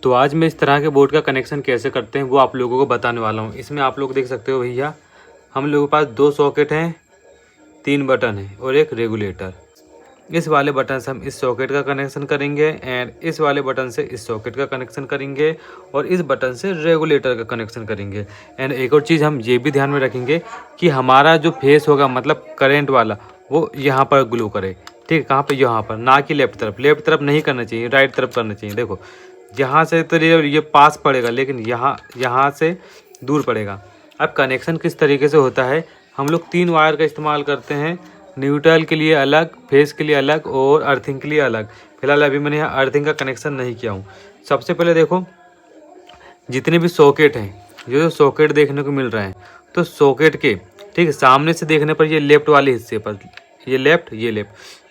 तो आज मैं इस तरह के बोर्ड का कनेक्शन कैसे करते हैं वो आप लोगों को बताने वाला हूँ। इसमें आप लोग देख सकते हो भैया, हम लोगों के पास 2 सॉकेट हैं, 3 बटन हैं और एक रेगुलेटर। इस वाले बटन से हम इस सॉकेट का कनेक्शन करेंगे एंड इस वाले बटन से इस सॉकेट का कनेक्शन करेंगे और इस बटन से रेगुलेटर का कनेक्शन करेंगे। एंड एक और चीज़ हम ये भी ध्यान में रखेंगे कि हमारा जो फेस होगा मतलब करंट वाला वो यहाँ पर ग्लो करे। ठीक है, कहाँ पे? यहाँ पर, ना कि लेफ्ट तरफ। लेफ्ट तरफ नहीं करना चाहिए, राइट तरफ करना चाहिए। देखो यहाँ से तो ये पास पड़ेगा लेकिन यहाँ से दूर पड़ेगा। अब कनेक्शन किस तरीके से होता है, हम लोग 3 वायर का इस्तेमाल करते हैं, न्यूट्रल के लिए अलग, फेस के लिए अलग और अर्थिंग के लिए अलग। फिलहाल अभी मैंने यहाँ अर्थिंग का कनेक्शन नहीं किया हूँ। सबसे पहले देखो, जितने भी सॉकेट हैं, ये जो सॉकेट देखने को मिल रहे हैं, तो सॉकेट के ठीक है सामने से देखने पर ये लेफ्ट वाले हिस्से पर, ये लेफ्ट,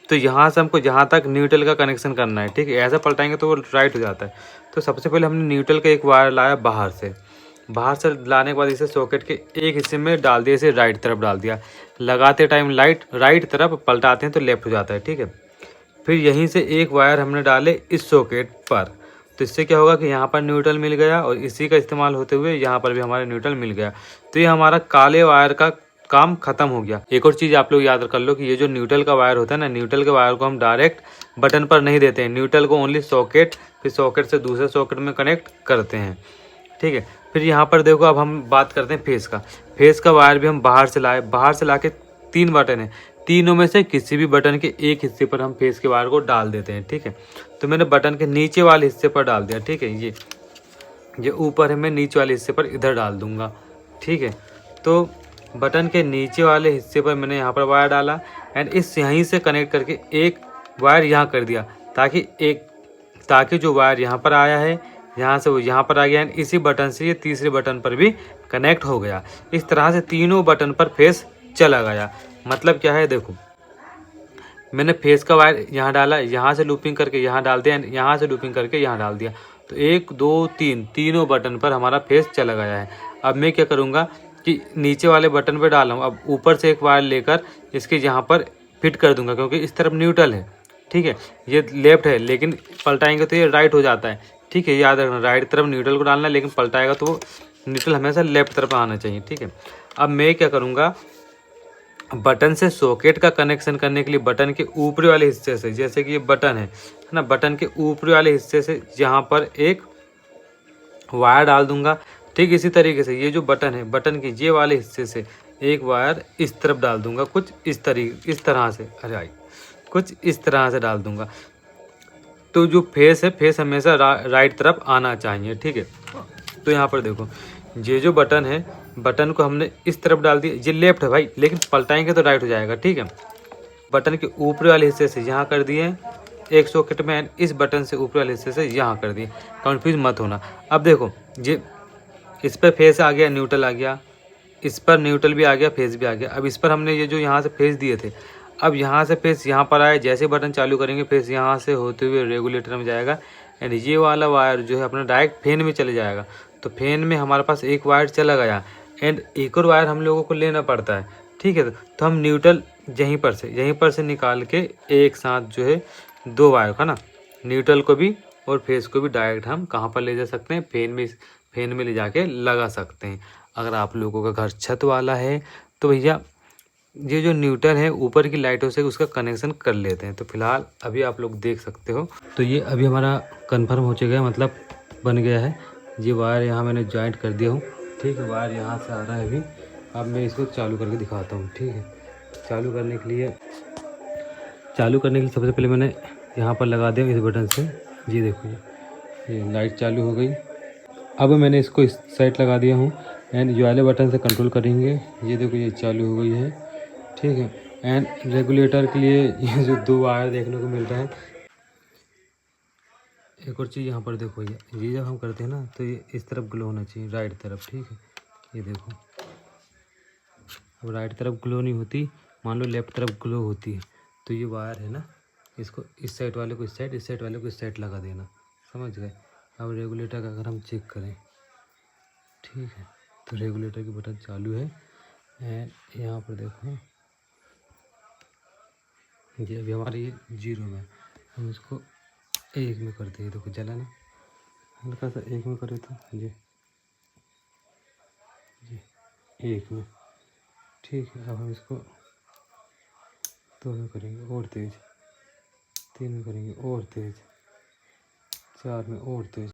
तो यहाँ से हमको जहाँ तक न्यूट्रल का कनेक्शन करना है। ठीक है, ऐसा पलटाएंगे तो वो राइट हो जाता है। तो सबसे पहले हमने न्यूट्रल का एक वायर लाया बाहर से लाने के बाद इसे सॉकेट के एक हिस्से में डाल दिया, इसे राइट तरफ डाल दिया। लगाते टाइम राइट तरफ, पलटाते हैं तो लेफ्ट हो जाता है। ठीक है, फिर यहीं से एक वायर हमने डाले इस सॉकेट पर, तो इससे क्या होगा कि यहाँ पर न्यूट्रल मिल गया और इसी का इस्तेमाल होते हुए यहाँ पर भी हमारा न्यूट्रल मिल गया। तो ये हमारा काले वायर का काम खत्म हो गया। एक और चीज़ आप लोग याद कर लो कि ये जो न्यूट्रल का वायर होता है ना, न्यूट्रल के वायर को हम डायरेक्ट बटन पर नहीं देते हैं, न्यूट्रल को ओनली सॉकेट, फिर सॉकेट से दूसरे सॉकेट में कनेक्ट करते हैं। ठीक है, फिर यहाँ पर देखो, अब हम बात करते हैं फेस का। फेस का वायर भी हम बाहर से ला के 3 बटन है, तीनों में से किसी भी बटन के एक हिस्से पर हम फेस के वायर को डाल देते हैं। ठीक है, तो मैंने बटन के नीचे वाले हिस्से पर डाल दिया। ठीक है, ये ऊपर है, मैं नीचे वाले हिस्से पर इधर डाल दूंगा। ठीक है, तो बटन के नीचे वाले हिस्से पर मैंने यहाँ पर वायर डाला एंड इस यहीं से कनेक्ट करके एक वायर यहाँ कर दिया, ताकि जो वायर यहाँ पर आया है यहाँ से वो यहाँ पर आ गया एंड इसी बटन से ये तीसरे बटन पर भी कनेक्ट हो गया। इस तरह से तीनों बटन पर फेस चला गया। मतलब क्या है, देखो मैंने फेस का वायर यहाँ डाला, यहाँ से लूपिंग करके यहाँ डाल दिया, यहाँ से लूपिंग करके यहाँ डाल दिया, तो 1 2 3 तीनों बटन पर हमारा फेस चला गया है। अब मैं क्या करूँगा कि नीचे वाले बटन पर डाला हूँ, अब ऊपर से एक वायर लेकर इसके यहाँ पर फिट कर दूंगा, क्योंकि इस तरफ न्यूट्रल है। ठीक है, ये लेफ्ट है लेकिन पलटाएंगे तो ये राइट हो जाता है। ठीक है, याद रखना, राइट तरफ न्यूट्रल को डालना है लेकिन पलटाएगा तो वो न्यूट्रल हमेशा लेफ्ट तरफ आना चाहिए। ठीक है, अब मैं क्या करूँगा, बटन से सॉकेट का कनेक्शन करने के लिए बटन के ऊपरी वाले हिस्से से, जैसे कि ये बटन है ना, बटन के ऊपरी वाले हिस्से से यहाँ पर एक वायर डाल दूंगा। ठीक इसी तरीके से ये जो बटन है, बटन के ये वाले हिस्से से एक वायर इस तरफ डाल दूंगा, कुछ इस तरह से, कुछ इस तरह से डाल दूंगा। तो जो फेस है, फेस हमेशा राइट तरफ आना चाहिए। ठीक है, तो यहाँ पर देखो, ये जो बटन है, बटन को हमने इस तरफ डाल दिया, ये लेफ्ट है भाई लेकिन पलटाएंगे तो राइट हो जाएगा। ठीक है, बटन के ऊपरी वाले हिस्से से यहाँ कर दिए एक सॉकेट में, इस बटन से ऊपरी वाले हिस्से से यहाँ कर दिए, कंफ्यूज मत होना। अब देखो, ये इस पर फेस आ गया, न्यूट्रल आ गया, इस पर न्यूट्रल भी आ गया, फेस भी आ गया। अब इस पर हमने ये जो यहाँ से फेस दिए थे, अब यहाँ से फेस यहाँ पर आए, जैसे बटन चालू करेंगे फेस यहाँ से होते हुए रेगुलेटर में जाएगा एंड ये वाला वायर जो है अपना डायरेक्ट फैन में चले जाएगा। तो फैन में हमारे पास एक वायर चला गया एंड एक और वायर हम लोगों को लेना पड़ता है। ठीक है, तो हम न्यूट्रल यहीं पर से निकाल के एक साथ जो है 2 वायर का ना, न्यूट्रल को भी और फेस को भी डायरेक्ट हम कहाँ पर ले जा सकते हैं, फैन में ले जाके लगा सकते हैं। अगर आप लोगों का घर छत वाला है तो भैया ये जो न्यूट्रल है ऊपर की लाइटों से उसका कनेक्शन कर लेते हैं। तो फिलहाल अभी आप लोग देख सकते हो, तो ये अभी हमारा कंफर्म हो चुका है, मतलब बन गया है। ये वायर यहाँ मैंने जॉइंट कर दिया हूँ। ठीक है, वायर यहाँ से आ रहा है अभी। अब मैं इसको चालू करके दिखाता हूँ। ठीक है, चालू करने के लिए सबसे पहले मैंने यहाँ पर लगा दिया इस बटन से। ये देखो, ये लाइट चालू हो गई। अब मैंने इसको इस साइड लगा दिया हूँ एंड ये वाले बटन से कंट्रोल करेंगे। ये देखो, ये चालू हो गई है। ठीक है, एंड रेगुलेटर के लिए ये जो 2 वायर देखने को मिल रहा है। एक और चीज़ यहाँ पर देखो, ये जब हम करते हैं ना तो ये इस तरफ ग्लो होना चाहिए, राइट तरफ। ठीक है, ये देखो, अब राइट तरफ ग्लो नहीं होती, मान लो लेफ्ट तरफ ग्लो होती है, तो ये वायर है ना, इसको इस साइड वाले को इस साइड, इस साइड वाले को इस साइड लगा देना। समझ गए? अब रेगुलेटर का अगर हम चेक करें, ठीक है, तो रेगुलेटर की बटन चालू है एंड यहाँ पर देखो, ये अभी हमारे ये 0 में, हम इसको 1 में करते हैं। देखो जला ना, हल्का सा एक में करें तो ये एक में। ठीक है, अब हम इसको 2 में करेंगे और तेज, 3 में करेंगे और तेज, 4 में और तेज।